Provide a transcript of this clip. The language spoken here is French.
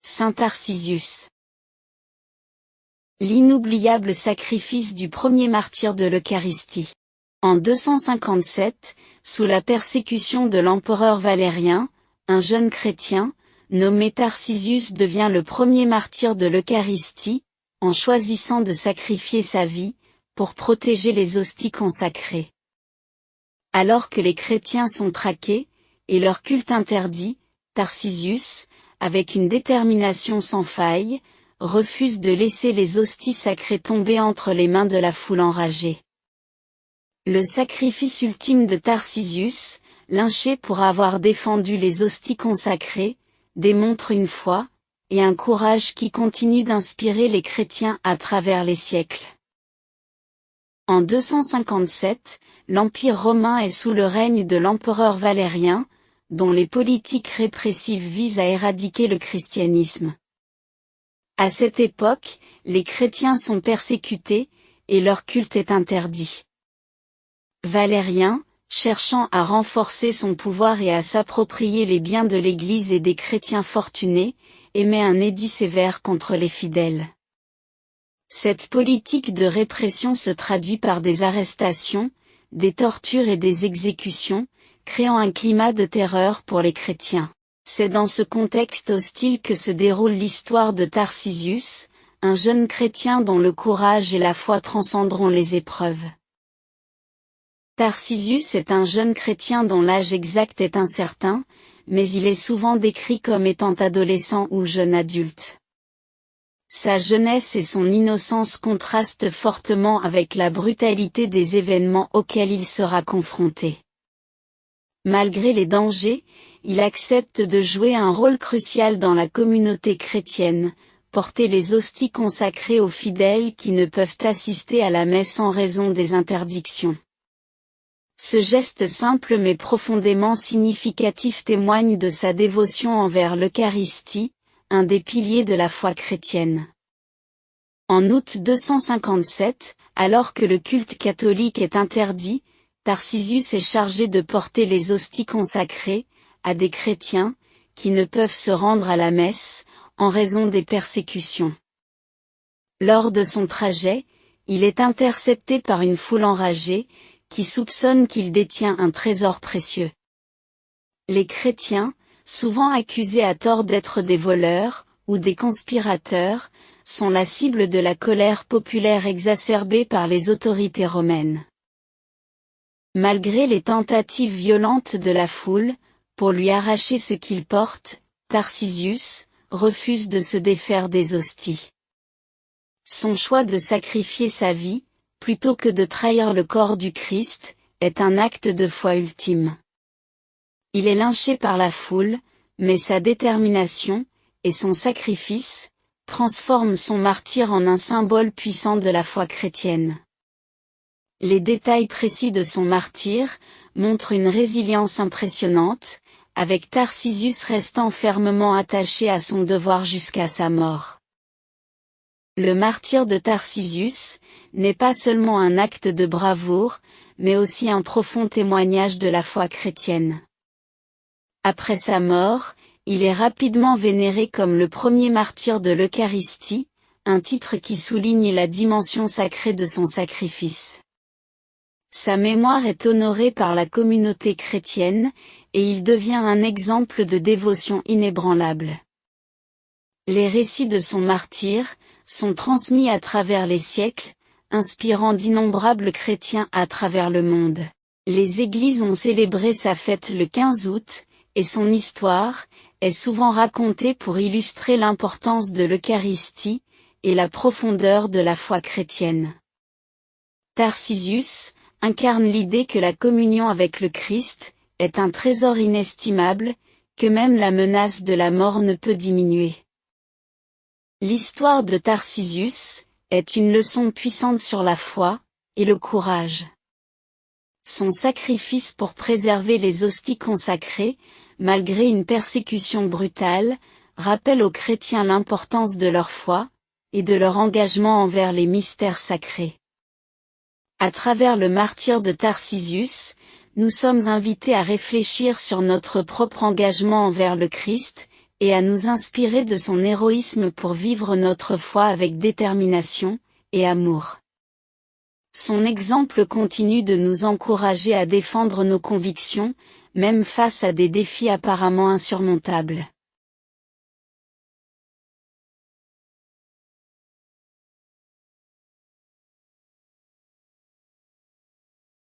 Saint Tarcisius. L'inoubliable sacrifice du premier martyr de l'Eucharistie. En 257, sous la persécution de l'empereur Valérien, un jeune chrétien, nommé Tarcisius devient le premier martyr de l'Eucharistie, en choisissant de sacrifier sa vie, pour protéger les hosties consacrées. Alors que les chrétiens sont traqués, et leur culte interdit, Tarcisius, avec une détermination sans faille, refuse de laisser les hosties sacrées tomber entre les mains de la foule enragée. Le sacrifice ultime de Tarcisius, lynché pour avoir défendu les hosties consacrées, démontre une foi, et un courage qui continue d'inspirer les chrétiens à travers les siècles. En 257, l'Empire romain est sous le règne de l'empereur Valérien, dont les politiques répressives visent à éradiquer le christianisme. À cette époque, les chrétiens sont persécutés, et leur culte est interdit. Valérien, cherchant à renforcer son pouvoir et à s'approprier les biens de l'Église et des chrétiens fortunés, émet un édit sévère contre les fidèles. Cette politique de répression se traduit par des arrestations, des tortures et des exécutions, créant un climat de terreur pour les chrétiens. C'est dans ce contexte hostile que se déroule l'histoire de Tarcisius, un jeune chrétien dont le courage et la foi transcenderont les épreuves. Tarcisius est un jeune chrétien dont l'âge exact est incertain, mais il est souvent décrit comme étant adolescent ou jeune adulte. Sa jeunesse et son innocence contrastent fortement avec la brutalité des événements auxquels il sera confronté. Malgré les dangers, il accepte de jouer un rôle crucial dans la communauté chrétienne, porter les hosties consacrées aux fidèles qui ne peuvent assister à la messe en raison des interdictions. Ce geste simple mais profondément significatif témoigne de sa dévotion envers l'Eucharistie, un des piliers de la foi chrétienne. En août 257, alors que le culte catholique est interdit, Tarcisius est chargé de porter les hosties consacrées, à des chrétiens, qui ne peuvent se rendre à la messe, en raison des persécutions. Lors de son trajet, il est intercepté par une foule enragée, qui soupçonne qu'il détient un trésor précieux. Les chrétiens, souvent accusés à tort d'être des voleurs, ou des conspirateurs, sont la cible de la colère populaire exacerbée par les autorités romaines. Malgré les tentatives violentes de la foule, pour lui arracher ce qu'il porte, Tarcisius refuse de se défaire des hosties. Son choix de sacrifier sa vie, plutôt que de trahir le corps du Christ, est un acte de foi ultime. Il est lynché par la foule, mais sa détermination, et son sacrifice, transforment son martyre en un symbole puissant de la foi chrétienne. Les détails précis de son martyre montrent une résilience impressionnante, avec Tarcisius restant fermement attaché à son devoir jusqu'à sa mort. Le martyre de Tarcisius n'est pas seulement un acte de bravoure, mais aussi un profond témoignage de la foi chrétienne. Après sa mort, il est rapidement vénéré comme le premier martyr de l'Eucharistie, un titre qui souligne la dimension sacrée de son sacrifice. Sa mémoire est honorée par la communauté chrétienne, et il devient un exemple de dévotion inébranlable. Les récits de son martyre sont transmis à travers les siècles, inspirant d'innombrables chrétiens à travers le monde. Les églises ont célébré sa fête le 15 août, et son histoire est souvent racontée pour illustrer l'importance de l'Eucharistie, et la profondeur de la foi chrétienne. Tarcisius incarne l'idée que la communion avec le Christ est un trésor inestimable, que même la menace de la mort ne peut diminuer. L'histoire de Tarcisius est une leçon puissante sur la foi et le courage. Son sacrifice pour préserver les hosties consacrées, malgré une persécution brutale, rappelle aux chrétiens l'importance de leur foi et de leur engagement envers les mystères sacrés. À travers le martyre de Tarcisius, nous sommes invités à réfléchir sur notre propre engagement envers le Christ, et à nous inspirer de son héroïsme pour vivre notre foi avec détermination et amour. Son exemple continue de nous encourager à défendre nos convictions, même face à des défis apparemment insurmontables.